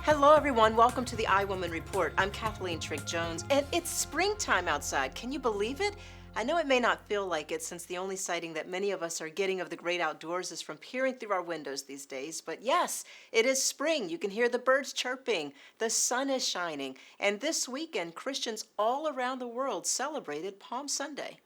Hello, everyone. Welcome to the iWoman Report. I'm Cathleen Trigg-Jones, and it's springtime outside. Can you believe it? I know it may not feel like it since the only sighting that many of us are getting of the great outdoors is from peering through our windows these days. But yes, it is spring. You can hear the birds chirping, the sun is shining, and this weekend, Christians all around the world celebrated Palm Sunday.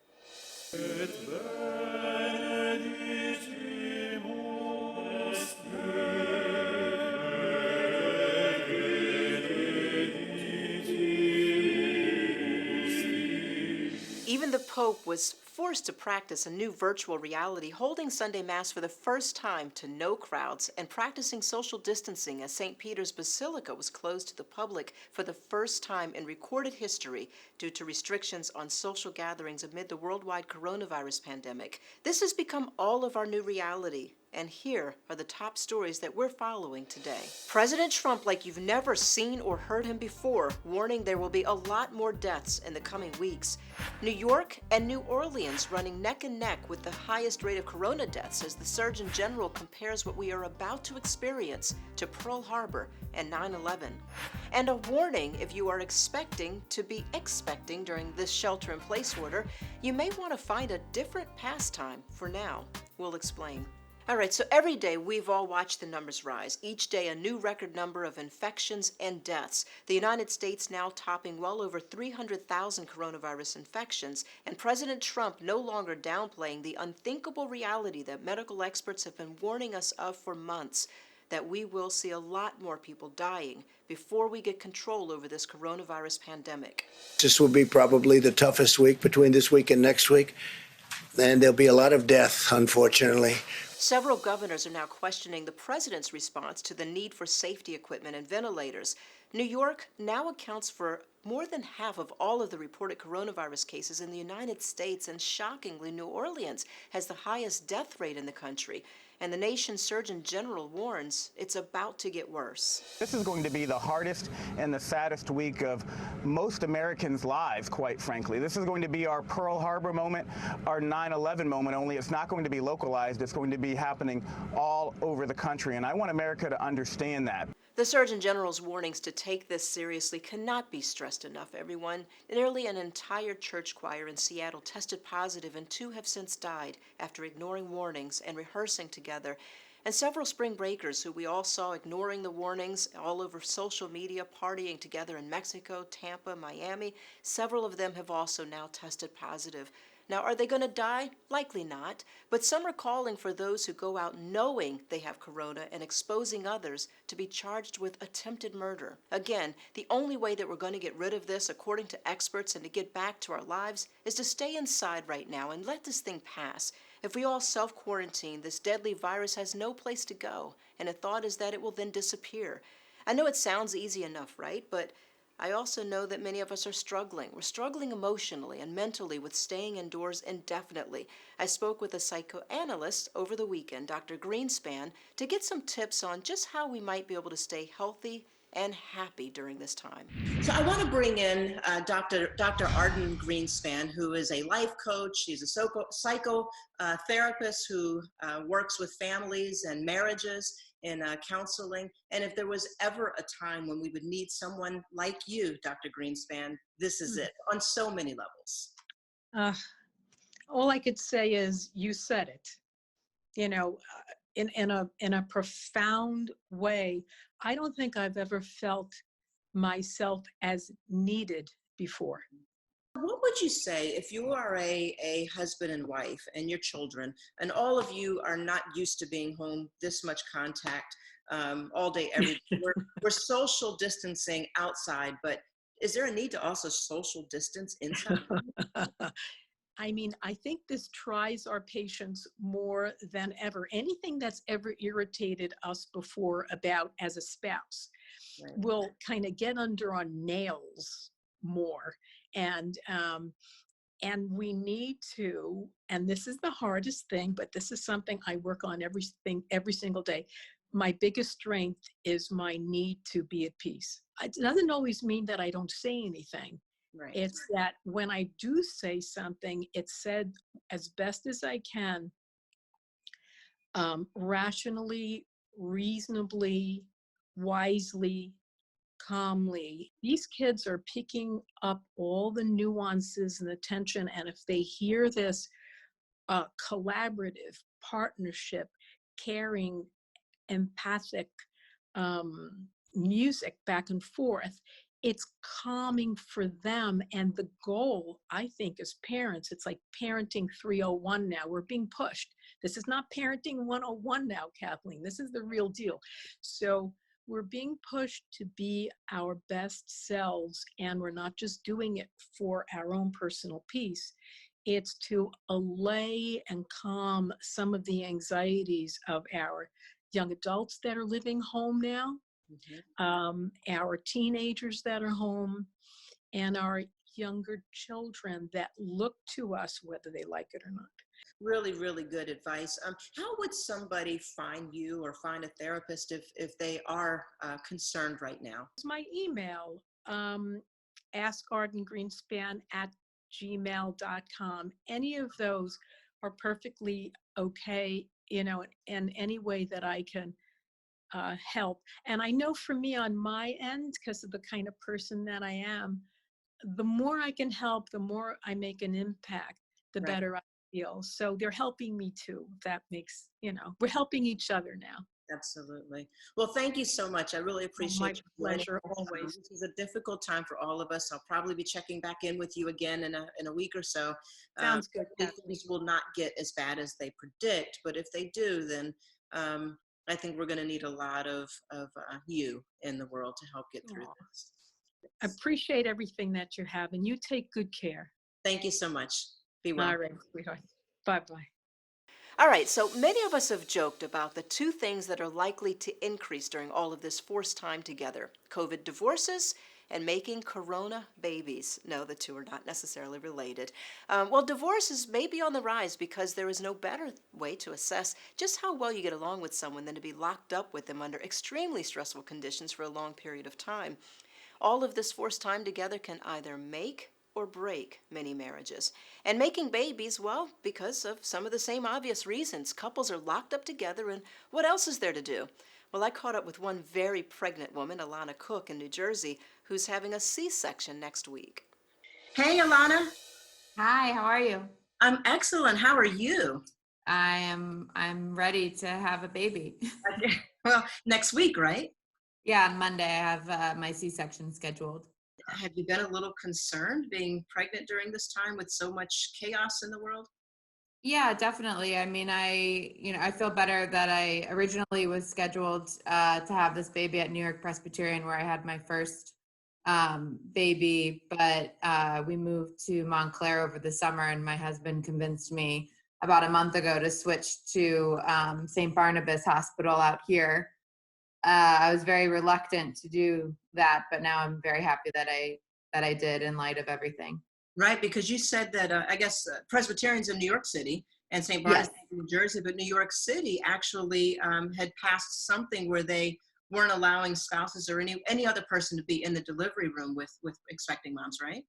Even the Pope was forced to practice a new virtual reality, holding Sunday Mass for the first time to no crowds and practicing social distancing as St. Peter's Basilica was closed to the public for the first time in recorded history due to restrictions on social gatherings amid the worldwide coronavirus pandemic. This has become all of our new reality. And here are the top stories that we're following today. President Trump, like you've never seen or heard him before, warning there will be a lot more deaths in the coming weeks. New York and New Orleans running neck and neck with the highest rate of corona deaths as the Surgeon General compares what we are about to experience to Pearl Harbor and 9/11. And a warning if you are expecting during this shelter-in-place order, you may want to find a different pastime for now. We'll explain. All right, so every day we've all watched the numbers rise. Each day a new record number of infections and deaths. The United States now topping well over 300,000 coronavirus infections, and President Trump no longer downplaying the unthinkable reality that medical experts have been warning us of for months, that we will see a lot more people dying before we get control over this coronavirus pandemic. This will be probably the toughest week between this week and next week, and there'll be a lot of death, unfortunately. Several governors are now questioning the president's response to the need for safety equipment and ventilators. New York now accounts for more than half of all of the reported coronavirus cases in the United States, and shockingly, New Orleans has the highest death rate in the country. And the nation's Surgeon General warns it's about to get worse. This is going to be the hardest and the saddest week of most Americans' lives, quite frankly. This is going to be our Pearl Harbor moment, our 9/11 moment, only it's not going to be localized. It's going to be happening all over the country, and I want America to understand that. The Surgeon General's warnings to take this seriously cannot be stressed enough, everyone. Nearly an entire church choir in Seattle tested positive, and 2 have since died after ignoring warnings and rehearsing together. And several spring breakers who we all saw ignoring the warnings all over social media, partying together in Mexico, Tampa, Miami, several of them have also now tested positive. Now, are they going to die? Likely not, but some are calling for those who go out knowing they have corona and exposing others to be charged with attempted murder. Again, the only way that we're going to get rid of this, according to experts, and to get back to our lives is to stay inside right now and let this thing pass. If we all self-quarantine, this deadly virus has no place to go, and the thought is that it will then disappear. I know it sounds easy enough, right? But I also know that many of us are struggling. We're struggling emotionally and mentally with staying indoors indefinitely. I spoke with a psychoanalyst over the weekend, Dr. Greenspan, to get some tips on just how we might be able to stay healthy and happy during this time. So I want to bring in Dr. Arden Greenspan, who is a life coach. She's a psychotherapist who works with families and marriages in counseling. And if there was ever a time when we would need someone like you, Dr. Greenspan, this is it on so many levels. All I could say is you said it. You know, in a profound way. I don't think I've ever felt myself as needed before. What would you say if you are a husband and wife and your children, and all of you are not used to being home, this much contact all day, every day? We're social distancing outside, but is there a need to also social distance inside? I mean, I think this tries our patience more than ever. Anything that's ever irritated us before about as a spouse will kind of get under our nails more. And we need to, and this is the hardest thing, but this is something I work on every single day. My biggest strength is my need to be at peace. It doesn't always mean that I don't say anything. Right. It's that when I do say something, it's said as best as I can, rationally, reasonably, wisely, calmly. These kids are picking up all the nuances and the tension, and if they hear this collaborative, partnership, caring, empathic music back and forth, it's calming for them. And the goal, I think, as parents, it's like parenting 301 now. We're being pushed. This is not parenting 101 now, Kathleen. This is the real deal. So we're being pushed to be our best selves, and we're not just doing it for our own personal peace. It's to allay and calm some of the anxieties of our young adults that are living home now, our teenagers that are home, and our younger children that look to us whether they like it or not. Really, really good advice. How would somebody find you or find a therapist if they are concerned right now? It's my email, askgardengreenspan@gmail.com. Any of those are perfectly okay, in any way that I can help. And I know for me on my end, because of the kind of person that I am, the more I can help, the more I make an impact, the Right. better I feel. So they're helping me too. That makes, we're helping each other now. Absolutely. Well, thank you so much. I really appreciate My you joining pleasure us. always. This is a difficult time for all of us. I'll probably be checking back in with you again in a week or so. Sounds good. Hopefully things will not get as bad as they predict, but if they do, then I think we're going to need a lot of you in the world to help get through Aw. this. I appreciate everything that you have, and you take good care. Thank you so much. Be well. All right, sweetheart. Bye-bye. All right, so many of us have joked about the two things that are likely to increase during all of this forced time together: COVID divorces and making corona babies. No, the two are not necessarily related. Well, divorces may be on the rise because there is no better way to assess just how well you get along with someone than to be locked up with them under extremely stressful conditions for a long period of time. All of this forced time together can either make or break many marriages. And making babies, well, because of some of the same obvious reasons. Couples are locked up together, and what else is there to do? Well, I caught up with one very pregnant woman, Alana Cook in New Jersey, who's having a C-section next week. Hey, Alana. Hi, how are you? I'm excellent. How are you? I'm ready to have a baby. Well, next week, right? Yeah, on Monday I have my C-section scheduled. Have you been a little concerned being pregnant during this time with so much chaos in the world? Yeah, definitely. I mean, I feel better that I originally was scheduled to have this baby at New York Presbyterian, where I had my first baby, but we moved to Montclair over the summer, and my husband convinced me about a month ago to switch to St. Barnabas Hospital out here. I was very reluctant to do that, but now I'm very happy that I did in light of everything. Right, because you said that I guess Presbyterian's in New York City and St. Yes. Barnabas in New Jersey, but New York City actually had passed something where they weren't allowing spouses or any other person to be in the delivery room with expecting moms, right?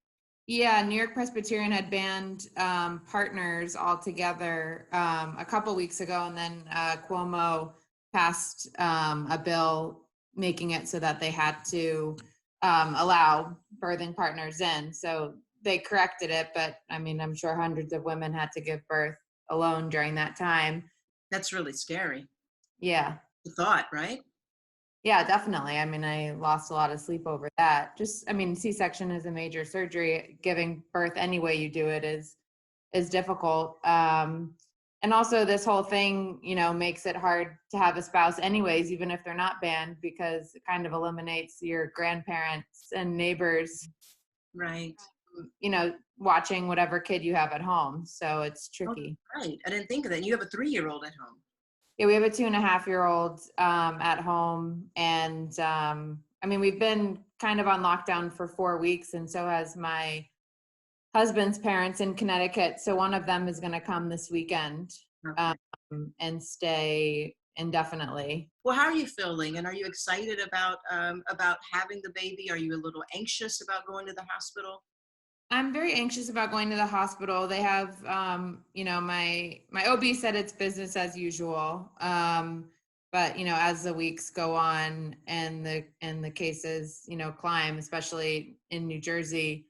Yeah, New York Presbyterian had banned partners altogether a couple weeks ago, and then Cuomo passed a bill making it so that they had to allow birthing partners in. So they corrected it, but I mean, I'm sure hundreds of women had to give birth alone during that time. That's really scary. Yeah. The thought, right? Yeah, definitely. I mean, I lost a lot of sleep over that. C-section is a major surgery. Giving birth any way you do it is difficult. And also this whole thing, makes it hard to have a spouse anyways, even if they're not banned, because it kind of eliminates your grandparents and neighbors, Right. Watching whatever kid you have at home. So it's tricky. Oh, right. I didn't think of that. You have a 3-year-old at home. Yeah, we have a 2.5-year-old at home. And we've been kind of on lockdown for 4 weeks, and so has my husband's parents in Connecticut. So one of them is going to come this weekend and stay indefinitely. Well, how are you feeling? And are you excited about having the baby? Are you a little anxious about going to the hospital? I'm very anxious about going to the hospital. They have, my OB said it's business as usual. But, as the weeks go on and the cases, climb, especially in New Jersey,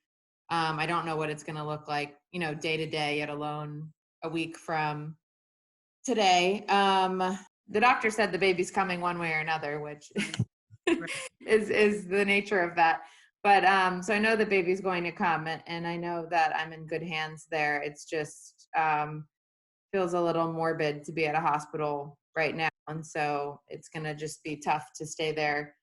I don't know what it's going to look like, day to day, yet alone a week from today. The doctor said the baby's coming one way or another, which is the nature of that. But so I know the baby's going to come, and I know that I'm in good hands there. It's just feels a little morbid to be at a hospital right now, and so it's going to just be tough to stay there,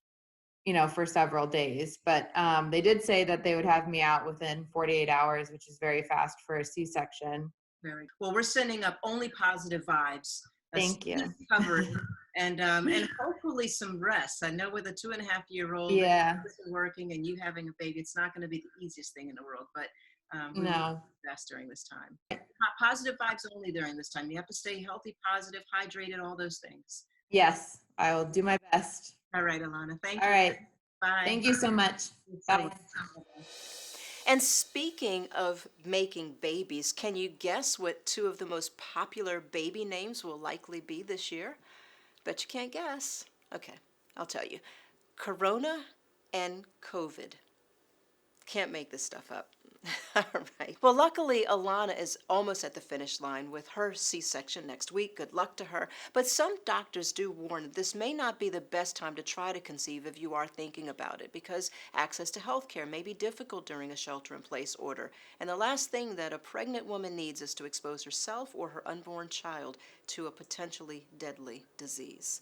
for several days. But they did say that they would have me out within 48 hours, which is very fast for a C-section. Very well. We're sending up only positive vibes. Thank you. Recovery and hopefully some rest. I know with a 2.5-year-old, Yeah. working and you having a baby, it's not going to be the easiest thing in the world. But we No. best during this time. Positive vibes only during this time. You have to stay healthy, positive, hydrated, all those things. Yes, I will do my best. All right, Alana. Thank you. All right. Bye. Thank you so much. Bye. And speaking of making babies, can you guess what two of the most popular baby names will likely be this year? Bet you can't guess. Okay, I'll tell you. Corona and COVID. Can't make this stuff up. All right. Well, luckily, Alana is almost at the finish line with her C-section next week. Good luck to her. But some doctors do warn that this may not be the best time to try to conceive if you are thinking about it, because access to health care may be difficult during a shelter-in-place order. And the last thing that a pregnant woman needs is to expose herself or her unborn child to a potentially deadly disease.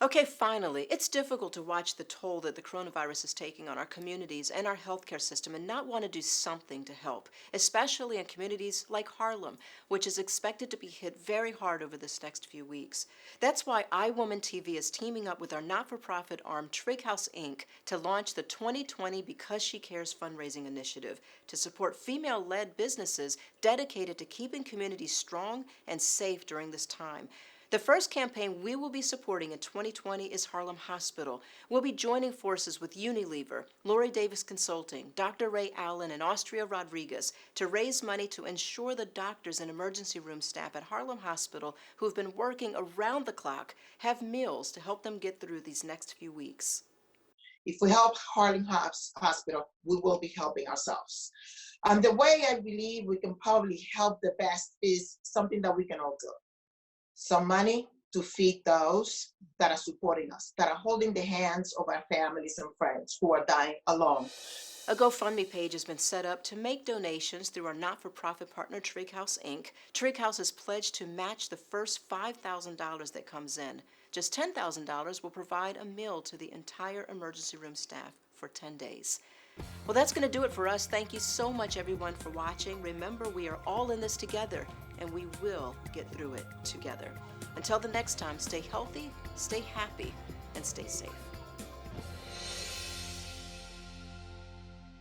Okay, finally, it's difficult to watch the toll that the coronavirus is taking on our communities and our healthcare system and not want to do something to help, especially in communities like Harlem, which is expected to be hit very hard over this next few weeks. That's why iWomanTV is teaming up with our not-for-profit arm, Trigg-Jones, Inc., to launch the 2020 Because She Cares fundraising initiative to support female-led businesses dedicated to keeping communities strong and safe during this time. The first campaign we will be supporting in 2020 is Harlem Hospital. We'll be joining forces with Unilever, Lori Davis Consulting, Dr. Ray Allen, and Austria Rodriguez to raise money to ensure the doctors and emergency room staff at Harlem Hospital who have been working around the clock have meals to help them get through these next few weeks. If we help Harlem Hospital, we will be helping ourselves. The way I believe we can probably help the best is something that we can all do. Some money to feed those that are supporting us, that are holding the hands of our families and friends who are dying alone. A GoFundMe page has been set up to make donations through our not-for-profit partner, Trigg-Jones, Inc. Trigg-Jones has pledged to match the first $5,000 that comes in. Just $10,000 will provide a meal to the entire emergency room staff for 10 days. Well, that's going to do it for us. Thank you so much, everyone, for watching. Remember, we are all in this together, and we will get through it together. Until the next time, stay healthy, stay happy, and stay safe.